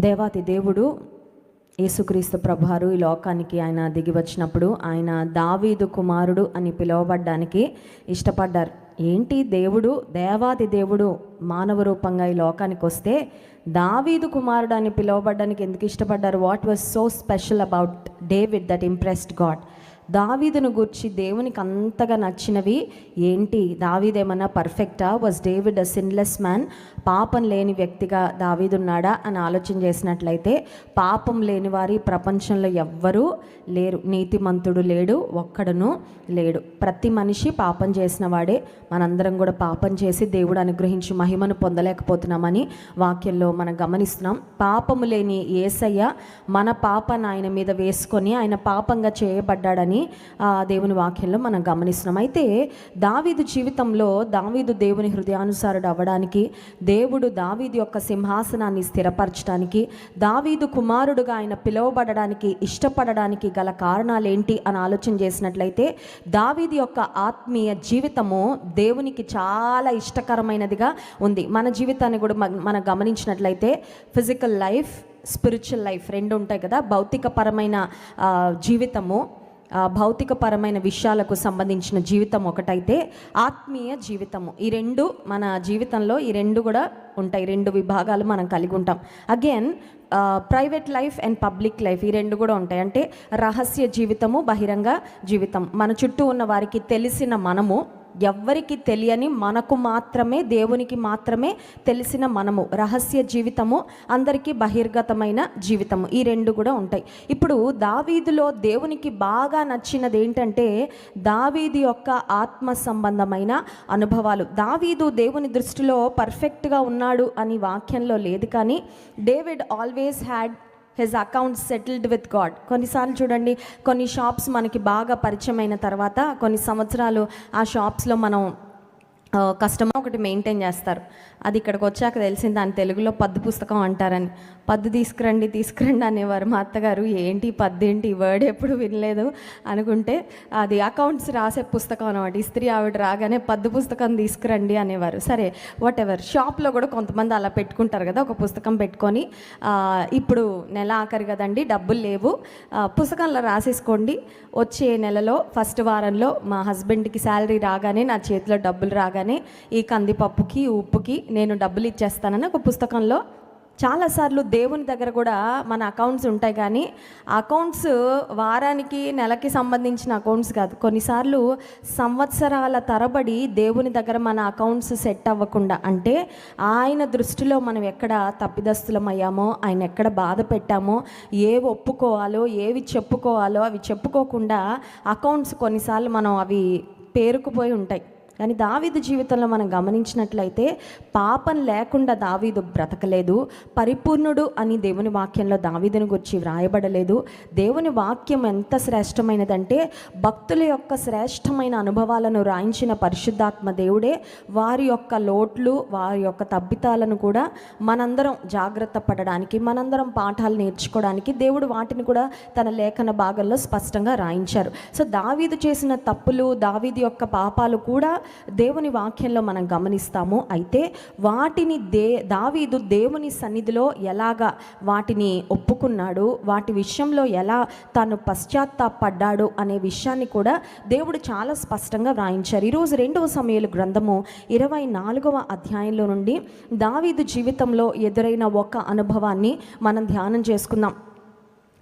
దేవాతి దేవుడు యేసుక్రీస్తు ప్రభువారు ఈ లోకానికి ఆయన దిగి వచ్చినప్పుడు ఆయన దావీదు కుమారుడు అని పిలువబడ్డానికి ఇష్టపడ్డారు. ఏంటి దేవుడు, దేవాది దేవుడు మానవ రూపంగా ఈ లోకానికి వస్తే దావీదు కుమారుడు అని పిలువబడ్డానికి ఎందుకు ఇష్టపడ్డారు? What was so special about David that impressed God? దావీదును గూర్చి దేవునికి అంతగా నచ్చినవి ఏంటి? దావీదేమన్నా పర్ఫెక్టా? Was David a sinless man? పాపం లేని వ్యక్తిగా దావీదున్నాడా అని ఆలోచన చేసినట్లయితే పాపం లేని వారి ప్రపంచంలో ఎవ్వరూ లేరు. నీతిమంతుడు లేడు, ఒక్కడును లేడు. ప్రతి మనిషి పాపం చేసిన వాడే. మనందరం కూడా పాపం చేసి దేవుడు అనుగ్రహించి మహిమను పొందలేకపోతున్నామని వాక్యంలో మనం గమనిస్తున్నాం. పాపము లేని యేసయ్య మన పాపాన్ని ఆయన మీద వేసుకొని ఆయన పాపంగా చేయబడ్డాడని దేవుని వాక్యంలో మనం గమనిస్తున్నాం. అయితే దావీదు జీవితంలో దావీదు దేవుని హృదయానుసారుడు అవ్వడానికి, దేవుడు దావీదు యొక్క సింహాసనాన్ని స్థిరపరచడానికి, దావీదు కుమారుడుగా ఆయన పిలువబడడానికి ఇష్టపడడానికి గల కారణాలు ఏంటి అని ఆలోచన చేసినట్లయితే దావీదు యొక్క ఆత్మీయ జీవితము దేవునికి చాలా ఇష్టకరమైనదిగా ఉంది. మన జీవితాన్ని కూడా మనం గమనించినట్లయితే ఫిజికల్ లైఫ్, స్పిరిచువల్ లైఫ్ రెండు ఉంటాయి కదా. భౌతికపరమైన జీవితము, భౌతికపరమైన విషయాలకు సంబంధించిన జీవితం ఒకటైతే ఆత్మీయ జీవితము, ఈ రెండు మన జీవితంలో ఈ రెండు కూడా ఉంటాయి. రెండు విభాగాలు మనం కలిగి ఉంటాం. Again private life and public life ఈ రెండు కూడా ఉంటాయి. అంటే రహస్య జీవితము, బహిరంగ జీవితం. మన చుట్టూ ఉన్న వారికి తెలిసిన మనము, ఎవ్వరికి తెలియని మనకు మాత్రమే, దేవునికి మాత్రమే తెలిసిన మనము. రహస్య జీవితము, అందరికీ బహిర్గతమైన జీవితము, ఈ రెండు కూడా ఉంటాయి. ఇప్పుడు దావీదులో దేవునికి బాగా నచ్చినది ఏంటంటే దావీదు యొక్క ఆత్మ సంబంధమైన అనుభవాలు. దావీదు దేవుని దృష్టిలో పర్ఫెక్ట్గా ఉన్నాడు అని వాక్యంలో లేదు, కానీ David always had his accounts settled with God. కొన్నిసార్లు చూడండి, కొన్ని షాప్స్ మనకి బాగా పరిచయం అయిన తర్వాత కొన్ని సంవత్సరాలు ఆ షాప్స్లో మనం కస్టమర్ ఒకటి మెయింటైన్ చేస్తారు. అది ఇక్కడికి వచ్చాక తెలిసింది దాని తెలుగులో పద్దు పుస్తకం అంటారని. పద్దు తీసుకురండి అనేవారు మా అత్తగారు. ఏంటి పద్దు ఏంటి, ఈ వర్డ్ ఎప్పుడు వినలేదు అనుకుంటే అది అకౌంట్స్ రాసే పుస్తకం అనమాట. ఇస్త్రీ ఆవిడ రాగానే పద్దు పుస్తకం తీసుకురండి అనేవారు. సరే, వాట్ ఎవర్. షాప్లో కూడా కొంతమంది అలా పెట్టుకుంటారు కదా, ఒక పుస్తకం పెట్టుకొని ఇప్పుడు నెల ఆఖరి కదండి, డబ్బులు లేవు, పుస్తకంలో రాసేసుకోండి, వచ్చే నెలలో ఫస్ట్ వారంలో మా హస్బెండ్కి శాలరీ రాగానే, నా చేతిలో డబ్బులు రాగానే ఈ కందిపప్పుకి ఉప్పుకి నేను డబ్బులు ఇచ్చేస్తానని ఒక పుస్తకంలో. చాలాసార్లు దేవుని దగ్గర కూడా మన అకౌంట్స్ ఉంటాయి, కానీ అకౌంట్స్ వారానికి నెలకి సంబంధించిన అకౌంట్స్ కాదు. కొన్నిసార్లు సంవత్సరాల తరబడి దేవుని దగ్గర మన అకౌంట్స్ సెట్ అవ్వకుండా, అంటే ఆయన దృష్టిలో మనం ఎక్కడ తప్పిదస్తులమయ్యామో, ఆయన ఎక్కడ బాధ పెట్టామో, ఏవి ఒప్పుకోవాలో ఏవి చెప్పుకోవాలో అవి చెప్పుకోకుండా అకౌంట్స్ కొన్నిసార్లు మనం అవి పేరుకుపోయి ఉంటాయి. కానీ దావీదు జీవితంలో మనం గమనించినట్లయితే పాపం లేకుండా దావీదు బ్రతకలేదు. పరిపూర్ణుడు అని దేవుని వాక్యంలో దావీదుని గురించి వ్రాయబడలేదు. దేవుని వాక్యం ఎంత శ్రేష్టమైనదంటే భక్తుల యొక్క శ్రేష్టమైన అనుభవాలను రాయించిన పరిశుద్ధాత్మ దేవుడే వారి యొక్క లోట్లు, వారి యొక్క తప్పితాలను కూడా మనందరం జాగ్రత్త పడడానికి, మనందరం పాఠాలు నేర్చుకోవడానికి దేవుడు వాటిని కూడా తన లేఖన భాగంలో స్పష్టంగా రాయించారు. సో దావీదు చేసిన తప్పులు, దావీదు యొక్క పాపాలు కూడా దేవుని వాక్యంలో మనం గమనిస్తాము. అయితే వాటిని దావీదు దేవుని సన్నిధిలో ఎలాగా వాటిని ఒప్పుకున్నాడు, వాటి విషయంలో ఎలా తాను పశ్చాత్తాపడ్డాడు అనే విషయాన్ని కూడా దేవుడు చాలా స్పష్టంగా వ్రాయించారు. ఈరోజు 2వ సమూయేలు గ్రంథము 24వ అధ్యాయంలో నుండి దావీదు జీవితంలో ఎదురైన ఒక అనుభవాన్ని మనం ధ్యానం చేసుకుందాం.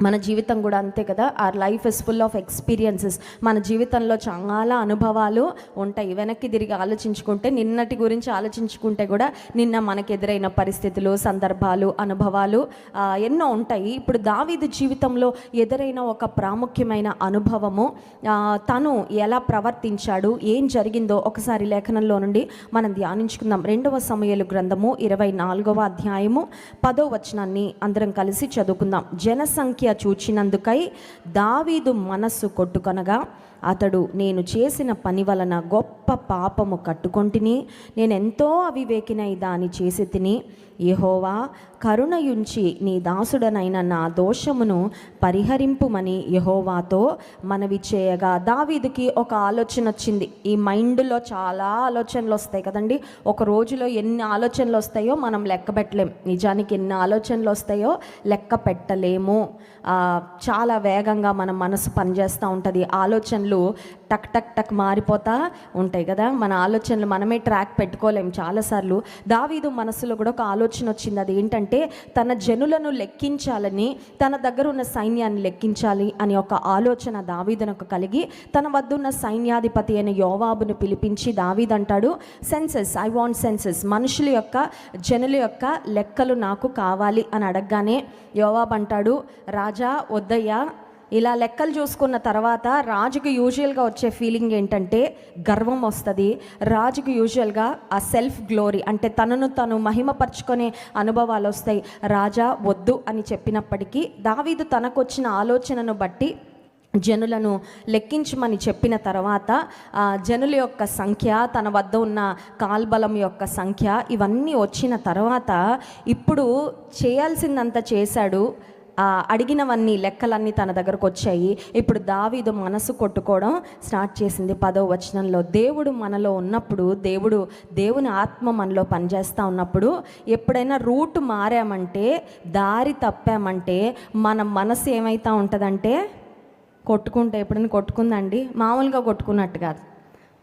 మన జీవితం కూడా అంతే కదా. Our life is full of experiences. మన జీవితంలో చాలా అనుభవాలు ఉంటాయి. వెనక్కి తిరిగి ఆలోచించుకుంటే, నిన్నటి గురించి ఆలోచించుకుంటే కూడా నిన్న మనకు ఎదురైన పరిస్థితులు, సందర్భాలు, అనుభవాలు ఎన్నో ఉంటాయి. ఇప్పుడు దావీదు జీవితంలో ఎదురైన ఒక ప్రాముఖ్యమైన అనుభవము, తను ఎలా ప్రవర్తించాడు, ఏం జరిగిందో ఒకసారి లేఖనంలో నుండి మనం ధ్యానించుకుందాం. 2వ సమూయేలు గ్రంథము 24వ అధ్యాయము 10వ వచనాన్ని అందరం కలిసి చదువుకుందాం. జనసంఖ్య చూచినందుకై దావీదు మనస్సు కొట్టుకొనగా అతడు, నేను చేసిన పని వలన గొప్ప పాపము కట్టుకొంటిని, నేనెంతో అవివేకినై దాని చేసి తిని. యెహోవా, కరుణయుంచి నీ దాసుడనైన నా దోషమును పరిహరింపుమని యెహోవాతో మనవి చేయగా, దావీదుకి ఒక ఆలోచన వచ్చింది. ఈ మైండ్లో చాలా ఆలోచనలు వస్తాయి కదండి. ఒక రోజులో ఎన్ని ఆలోచనలు వస్తాయో మనం లెక్క పెట్టలేం. నిజానికి ఎన్ని ఆలోచనలు వస్తాయో లెక్క పెట్టలేము. చాలా వేగంగా మన మనసు పనిచేస్తూ ఉంటుంది. ఆలోచనలు టక్ టక్ టక్ మారిపోతూ ఉంటాయి కదా. మన ఆలోచనలు మనమే ట్రాక్ పెట్టుకోలేము చాలాసార్లు. దావీదు మనసులో కూడా ఒక ఆలోచన వచ్చింది. అది ఏంటంటే, తన జనులను లెక్కించాలని, తన దగ్గర ఉన్న సైన్యాన్ని లెక్కించాలి అని ఒక ఆలోచన దావీదునకు కలిగి, తన వద్ద ఉన్న సైన్యాధిపతి అయిన యోవాబును పిలిపించి దావీదు అంటాడు, సెన్సెస్, ఐ వాంట్ సెన్సెస్, మనుషుల యొక్క జనుల యొక్క లెక్కలు నాకు కావాలి అని అడగగానే యోవాబు అంటాడు, రాజా వద్దయ్యా, ఇలా లెక్కలు చూసుకున్న తర్వాత రాజుకి యూజువల్గా వచ్చే ఫీలింగ్ ఏంటంటే గర్వం వస్తుంది. రాజుకి యూజువల్గా ఆ సెల్ఫ్ గ్లోరీ, అంటే తనను తను మహిమపరుచుకునే అనుభవాలు వస్తాయి. రాజా వద్దు అని చెప్పినప్పటికీ దావీదు తనకొచ్చిన ఆలోచనను బట్టి జనులను లెక్కించమని చెప్పిన తర్వాత జనుల యొక్క సంఖ్య, తన వద్ద ఉన్న కాల్బలం యొక్క సంఖ్య, ఇవన్నీ వచ్చిన తర్వాత ఇప్పుడు చేయాల్సిందంతా చేశాడు. అడిగినవన్నీ లెక్కలన్నీ తన దగ్గరకు వచ్చాయి. ఇప్పుడు దావీదు మనసు కొట్టుకోవడం స్టార్ట్ చేసింది. 10వ వచనంలో, దేవుడు మనలో ఉన్నప్పుడు, దేవుని ఆత్మ మనలో పనిచేస్తూ ఉన్నప్పుడు, ఎప్పుడైనా రూట్ మారామంటే, దారి తప్పామంటే మన మనసు ఏమవుతూ ఉంటుందంటే ఎప్పుడైనా కొట్టుకుందండి? మామూలుగా కొట్టుకున్నట్టు కాదు,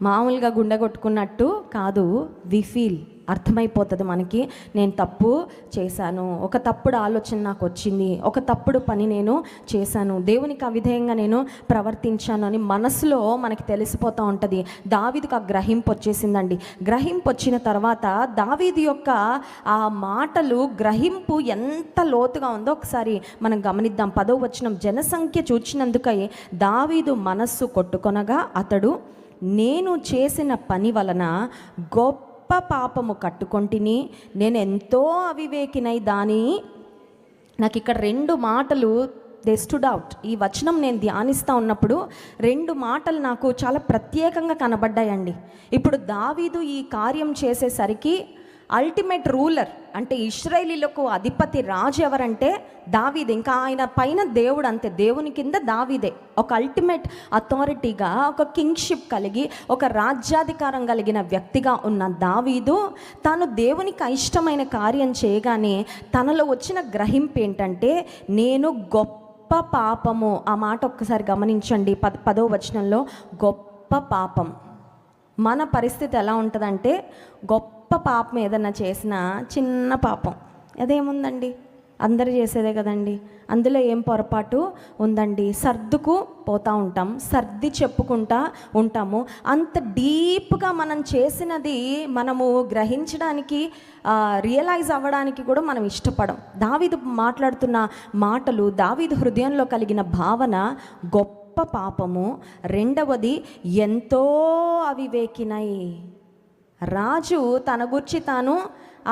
మామూలుగా గుండె కొట్టుకున్నట్టు కాదు. వి ఫీల్, అర్థమైపోతుంది మనకి, నేను తప్పు చేశాను, ఒక తప్పుడు ఆలోచన నాకు వచ్చింది, ఒక తప్పుడు పని నేను చేశాను, దేవునికి అవిధేయంగా నేను ప్రవర్తించాను అని మనసులో మనకి తెలిసిపోతూ ఉంటుంది. దావీదుకు ఆ గ్రహింపు వచ్చేసిందండి. గ్రహింపు వచ్చిన తర్వాత దావీదు యొక్క ఆ మాటలు, గ్రహింపు ఎంత లోతుగా ఉందో ఒకసారి మనం గమనిద్దాం. 10వ వచనం, జనసంఖ్య చూచినందుకై దావీదు మనస్సు కొట్టుకొనగా, అతడు, నేను చేసిన పని వలన గొప్ప పాపము కట్టుకొంటిని, నేను ఎంతో అవివేకినై దాని. నాకు ఇక్కడ 2 మాటలు దే స్టుడ్ అవుట్. ఈ వచనం నేను ధ్యానిస్తూ ఉన్నప్పుడు 2 మాటలు నాకు చాలా ప్రత్యేకంగా కనబడ్డాయండి. ఇప్పుడు దావీదు ఈ కార్యం చేసేసరికి అల్టిమేట్ రూలర్, అంటే ఇశ్రాయేలీలకు అధిపతి రాజు ఎవరంటే దావీదే. ఇంకా ఆయన పైన దేవుడు, అంతే, దేవుని కింద దావీదే. ఒక అల్టిమేట్ అథారిటీగా, ఒక కింగ్షిప్ కలిగి, ఒక రాజ్యాధికారం కలిగిన వ్యక్తిగా ఉన్న దావీదు తాను దేవునికి ఇష్టమైన కార్యం చేయగానే తనలో వచ్చిన గ్రహింపు ఏంటంటే, నేను గొప్ప పాపము. ఆ మాట ఒక్కసారి గమనించండి. 10వ వచనంలో గొప్ప పాపం. మన పరిస్థితి ఎలా ఉంటుందంటే, గొప్ప పాపం ఏదన్నా చేసినా చిన్న పాపం, అదేముందండి, అందరూ చేసేదే కదండి, అందులో ఏం పొరపాటు ఉందండి, సర్దుకు పోతూ ఉంటాం, సర్ది చెప్పుకుంటా ఉంటాము. అంత డీప్గా మనం చేసినది మనము గ్రహించడానికి, రియలైజ్ అవ్వడానికి కూడా మనం ఇష్టపడం. దావీదు మాట్లాడుతున్న మాటలు, దావీదు హృదయంలో కలిగిన భావన గొప్ప పాపము. రెండవది, ఎంతో అవివేకినై. రాజు తన గురించి తాను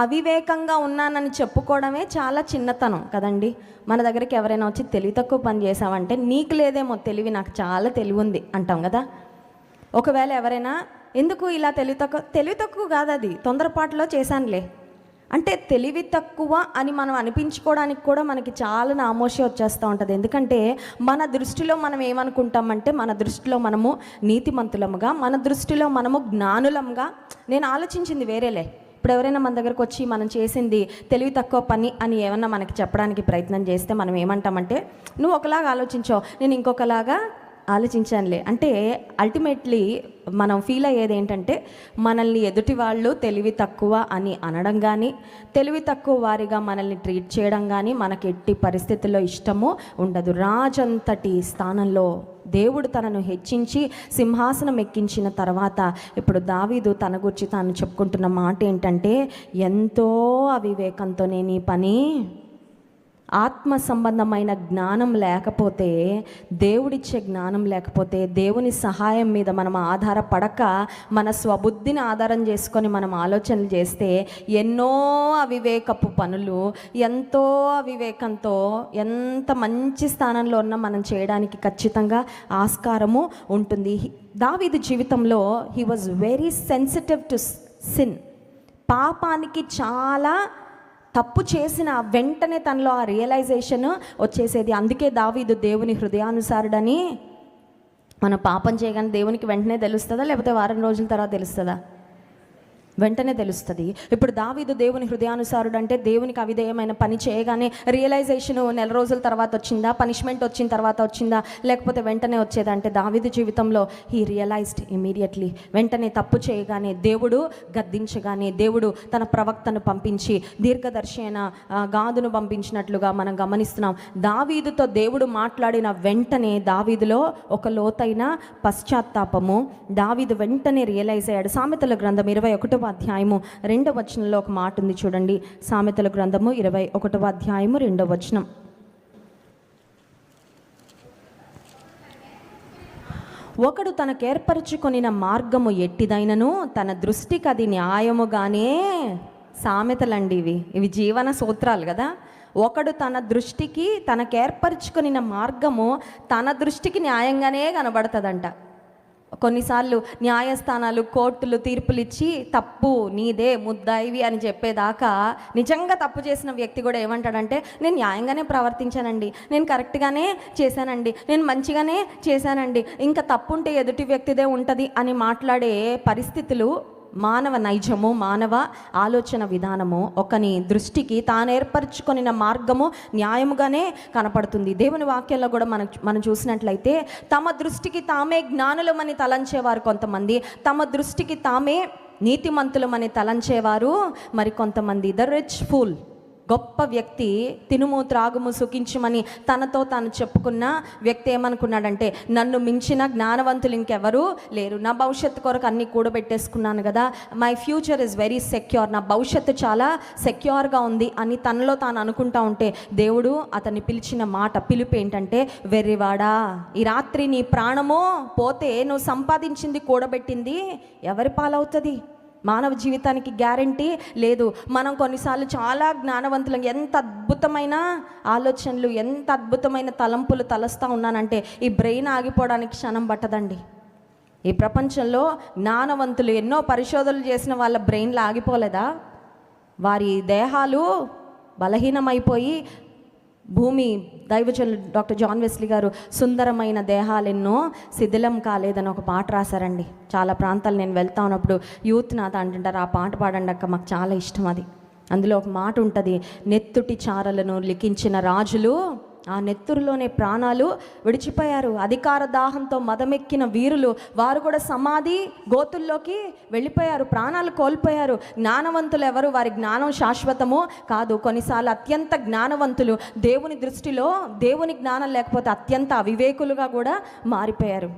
అవివేకంగా ఉన్నానని చెప్పుకోవడమే చాలా చిన్నతనం కదండి. మన దగ్గరికి ఎవరైనా వచ్చి తెలివి తక్కువ పని చేసామంటే, నీకు లేదేమో తెలివి, నాకు చాలా తెలివి ఉంది అంటాం కదా. ఒకవేళ ఎవరైనా, ఎందుకు ఇలా తెలివి తక్కువ కాదు, అది తొందరపాటులో చేశానులే అంటే తెలివి తక్కువ అని మనం అనిపించుకోవడానికి కూడా మనకి చాలా నామోషి వచ్చేస్తూ ఉంటుంది. ఎందుకంటే మన దృష్టిలో మనం ఏమనుకుంటామంటే, మన దృష్టిలో మనము నీతిమంతులముగా, మన దృష్టిలో మనము జ్ఞానులంగా. నేను ఆలోచించింది వేరేలే. ఇప్పుడు ఎవరైనా మన దగ్గరకు వచ్చి మనం చేసింది తెలివి తక్కువ పని అని ఏమన్నా మనకి చెప్పడానికి ప్రయత్నం చేస్తే మనం ఏమంటామంటే, నువ్వు ఒకలాగా ఆలోచించో, నేను ఇంకొకలాగా ఆలోచించానులే. అంటే అల్టిమేట్లీ మనం ఫీల్ అయ్యేది ఏంటంటే, మనల్ని ఎదుటి వాళ్ళు తెలివి తక్కువ అని అనడం కానీ, తెలివి తక్కువ వారిగా మనల్ని ట్రీట్ చేయడం కానీ మనకి ఎట్టి పరిస్థితుల్లో ఇష్టము ఉండదు. రాజంతటి స్థానంలో దేవుడు తనను హెచ్చించి సింహాసనం ఎక్కించిన తర్వాత ఇప్పుడు దావీదు తన గురించి తాను చెప్పుకుంటున్న మాట ఏంటంటే, ఎంతో అవివేకంతో నేను ఈ పని. ఆత్మ సంబంధమైన జ్ఞానం లేకపోతే, దేవుడిచ్చే జ్ఞానం లేకపోతే, దేవుని సహాయం మీద మనం ఆధారపడక మన స్వబుద్ధిని ఆధారం చేసుకొని మనం ఆలోచనలు చేస్తే ఎన్నో అవివేకపు పనులు, ఎంతో అవివేకంతో ఎంత మంచి స్థానంలో ఉన్నా మనం చేయడానికి ఖచ్చితంగా ఆస్కారము ఉంటుంది. దావీదు జీవితంలో he was very sensitive to sin. పాపానికి చాలా తప్పు చేసిన వెంటనే తనలో ఆ రియలైజేషన్ వచ్చేసేది. అందుకే దావీదు దేవుని హృదయానుసారుడని. మన పాపం చేయగానే దేవునికి వెంటనే తెలుస్తుందా, లేకపోతే వారం రోజుల తర్వాత తెలుస్తుందా? వెంటనే తెలుస్తుంది. ఇప్పుడు దావీదు దేవుని హృదయానుసారుడు అంటే దేవునికి అవిధేయమైన పని చేయగానే రియలైజేషన్ నెల రోజుల తర్వాత వచ్చిందా, పనిష్మెంట్ వచ్చిన తర్వాత వచ్చిందా, లేకపోతే వెంటనే వచ్చేదా అంటే దావీదు జీవితంలో హీ రియలైజ్డ్ ఇమీడియట్లీ. వెంటనే తప్పు చేయగానే, దేవుడు గద్దించగానే, దేవుడు తన ప్రవక్తను పంపించి దీర్ఘదర్శి అయిన గాదును పంపించినట్లుగా మనం గమనిస్తున్నాం. దావీదుతో దేవుడు మాట్లాడిన వెంటనే దావీదులో ఒక లోతైన పశ్చాత్తాపము, దావీదు వెంటనే రియలైజ్ అయ్యాడు. సామెతల గ్రంథం 21వ అధ్యాయము 2వ వచనంలో ఒక మాట ఉంది చూడండి. సామెతల గ్రంథము 21వ అధ్యాయము 2వ వచనం. ఒకడు తనకు ఏర్పరచుకొనిన మార్గము ఎట్టిదైనను తన దృష్టికి అది న్యాయముగానే. సామెతలండి ఇవి జీవన సూత్రాలు కదా. ఒకడు తన దృష్టికి తనకు ఏర్పరచుకొనిన మార్గము తన దృష్టికి న్యాయంగానే కనబడుతుందంట. కొన్నిసార్లు న్యాయస్థానాలు, కోర్టులు తీర్పులు ఇచ్చి తప్పు నీదే, ముద్దాయివి అని చెప్పేదాకా నిజంగా తప్పు చేసిన వ్యక్తి కూడా ఏమంటాడంటే, నేను న్యాయంగానే ప్రవర్తించానండి, నేను కరెక్ట్గానే చేశానండి, నేను మంచిగానే చేశానండి, ఇంకా తప్పు ఉంటే ఎదుటి వ్యక్తిదే ఉంటుంది అని మాట్లాడే పరిస్థితులు మానవ నైజము, మానవ ఆలోచన విధానము. ఒకని దృష్టికి తాను ఏర్పరచుకొనిన మార్గము న్యాయముగానే కనపడుతుంది. దేవుని వాక్యంలో కూడా మనం చూసినట్లయితే తమ దృష్టికి తామే జ్ఞానులమని తలంచేవారు కొంతమంది, తమ దృష్టికి తామే నీతిమంతులమని తలంచేవారు మరి కొంతమంది. ద రిచ్ ఫూల్, గొప్ప వ్యక్తి, తినుము త్రాగుము సుఖించమని తనతో తాను చెప్పుకున్న వ్యక్తి ఏమనుకున్నాడంటే, నన్ను మించిన జ్ఞానవంతులు ఇంకెవరు లేరు, నా భవిష్యత్తు కొరకు అన్నీ కూడబెట్టేసుకున్నాను కదా, my future is very secure, నా భవిష్యత్తు చాలా సెక్యూర్గా ఉంది అని తనలో తాను అనుకుంటా ఉంటే దేవుడు అతన్ని పిలిచిన మాట, పిలుపు ఏంటంటే, వెర్రివాడా, ఈ రాత్రి నీ ప్రాణము పోతే నువ్వు సంపాదించింది కూడబెట్టింది ఎవరి పాలవుతుంది? మానవ జీవితానికి గ్యారంటీ లేదు. మనం కొన్నిసార్లు చాలా జ్ఞానవంతులం, ఎంత అద్భుతమైన ఆలోచనలు, ఎంత అద్భుతమైన తలంపులు తలస్తూ ఉన్నానంటే ఈ బ్రెయిన్ ఆగిపోవడానికి క్షణం పట్టదండి. ఈ ప్రపంచంలో జ్ఞానవంతులు ఎన్నో పరిశోధనలు చేసిన వాళ్ళ బ్రెయిన్లు ఆగిపోలేదా? వారి దేహాలు బలహీనమైపోయి భూమి దైవజనులు డాక్టర్ జాన్ వెస్లీ గారు సుందరమైన దేహాలెన్నో శిథిలం కాలేదని ఒక పాట రాశారండి. చాలా ప్రాంతాలు నేను వెళ్తా ఉన్నప్పుడు యూత్ నాతో అంటుంటారు, ఆ పాట పాడండి అక్క, మాకు చాలా ఇష్టం అది. అందులో ఒక మాట ఉంటుంది, నెత్తుటి చారలను లిఖించిన రాజులు ఆ నెత్తురులోనే ప్రాణాలు విడిచిపోయారు. అధికార దాహంతో మదమెక్కిన వీరులు వారు కూడా సమాధి గోతుల్లోకి వెళ్ళిపోయారు, ప్రాణాలు కోల్పోయారు. జ్ఞానవంతులు ఎవరు? వారి జ్ఞానం శాశ్వతము కాదు. కొన్నిసార్లు అత్యంత జ్ఞానవంతులు దేవుని దృష్టిలో దేవుని జ్ఞానం లేకపోతే అత్యంత అవివేకులుగా కూడా మారిపోయారు.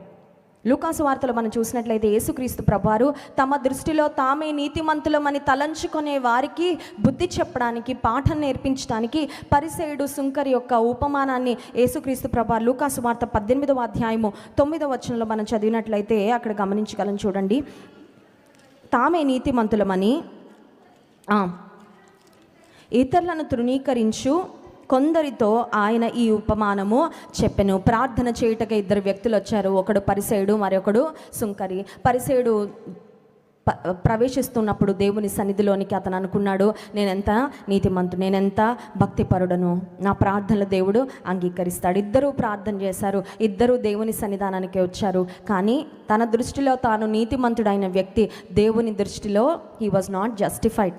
లూకాసు వార్తలో మనం చూసినట్లయితే యేసుక్రీస్తు ప్రభువారు తమ దృష్టిలో తామే నీతిమంతులమని తలంచుకునే వారికి బుద్ధి చెప్పడానికి, పాఠం నేర్పించడానికి పరిసయ్యుడు సుంకరి యొక్క ఉపమానాన్ని యేసుక్రీస్తు ప్రభువారు లూకాసు వార్త 18వ అధ్యాయము 9వ వచనంలో మనం చదివినట్లయితే అక్కడ గమనించగలం. చూడండి, తామే నీతిమంతులమని ఇతరులను తృణీకరించు కొందరితో ఆయన ఈ ఉపమానము చెప్పెను. ప్రార్థన చేయుటకు ఇద్దరు వ్యక్తులు వచ్చారు, ఒకడు పరిసయ్యుడు, మరొకడు సుంకరి. పరిసయ్యుడు ప్రవేశిస్తున్నప్పుడు దేవుని సన్నిధిలోనికి అతను అనుకున్నాడు, నేనెంత నీతిమంతుడు, నేనెంత భక్తిపరుడను, నా ప్రార్థనలు దేవుడు అంగీకరిస్తాడు. ఇద్దరూ ప్రార్థన చేశారు, ఇద్దరూ దేవుని సన్నిధానానికి వచ్చారు. కానీ తన దృష్టిలో తాను నీతిమంతుడైన వ్యక్తి దేవుని దృష్టిలో హీ వాజ్ నాట్ జస్టిఫైడ్.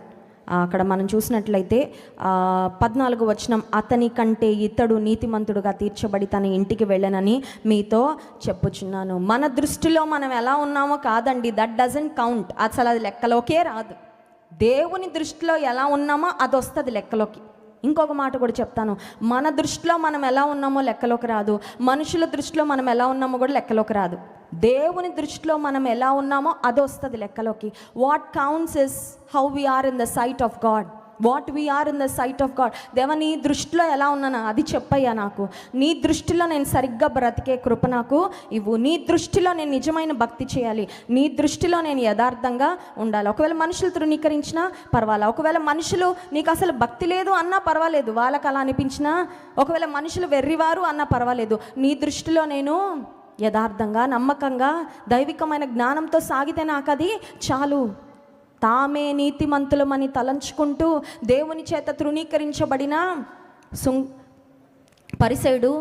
అక్కడ మనం చూసినట్లయితే 14వ వచనం, అతని కంటే ఇతడు నీతిమంతుడుగా తీర్చబడి తన ఇంటికి వెళ్ళనని మీతో చెప్పుచున్నాను. మన దృష్టిలో మనం ఎలా ఉన్నామో కాదండి, దట్ డజంట్ కౌంట్. అసలు అది లెక్కలోకే రాదు. దేవుని దృష్టిలో ఎలా ఉన్నామో అది వస్తుంది లెక్కలోకి. ఇంకొక మాట కూడా చెప్తాను, మన దృష్టిలో మనం ఎలా ఉన్నామో లెక్కలోకి రాదు, మనుషుల దృష్టిలో మనం ఎలా ఉన్నామో కూడా లెక్కలోకి రాదు. దేవుని దృష్టిలో మనం ఎలా ఉన్నామో అది వస్తుంది లెక్కలోకి. What counts is how we are in the sight of God. What we are in the sight of God. దేవా, నీ దృష్టిలో ఎలా ఉన్నానా అది చెప్పయ్యా నాకు. నీ దృష్టిలో నేను సరిగ్గా బ్రతికే కృప నాకు ఇవ్వు. నీ దృష్టిలో నేను నిజమైన భక్తి చేయాలి. నీ దృష్టిలో నేను యథార్థంగా ఉండాలి. ఒకవేళ మనుషులు తృణీకరించినా పర్వాలేదు, ఒకవేళ మనుషులు నీకు అసలు భక్తి లేదు అన్నా పర్వాలేదు, వాళ్ళకి అలా అనిపించినా, ఒకవేళ మనుషులు వెర్రివారు అన్నా పర్వాలేదు, నీ దృష్టిలో నేను యథార్థంగా నమ్మకంగా దైవికమైన జ్ఞానంతో సాగితే నాకు అది చాలు. తామే నీతిమంతులమని తలంచుకుంటూ దేవుని చేత తృణీకరించబడిన పరిసయుడు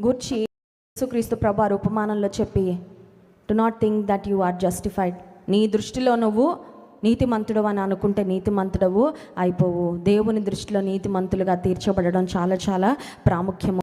గూర్చి యేసుక్రీస్తు ప్రభువారు ఉపమానంలో చెప్పి, do not think that you are justified. నీ దృష్టిలో నువ్వు నీతిమంతుడు అని అనుకుంటే నీతిమంతుడవు అయిపోవు. దేవుని దృష్టిలో నీతిమంతులుగా తీర్చబడడం చాలా చాలా ప్రాముఖ్యము.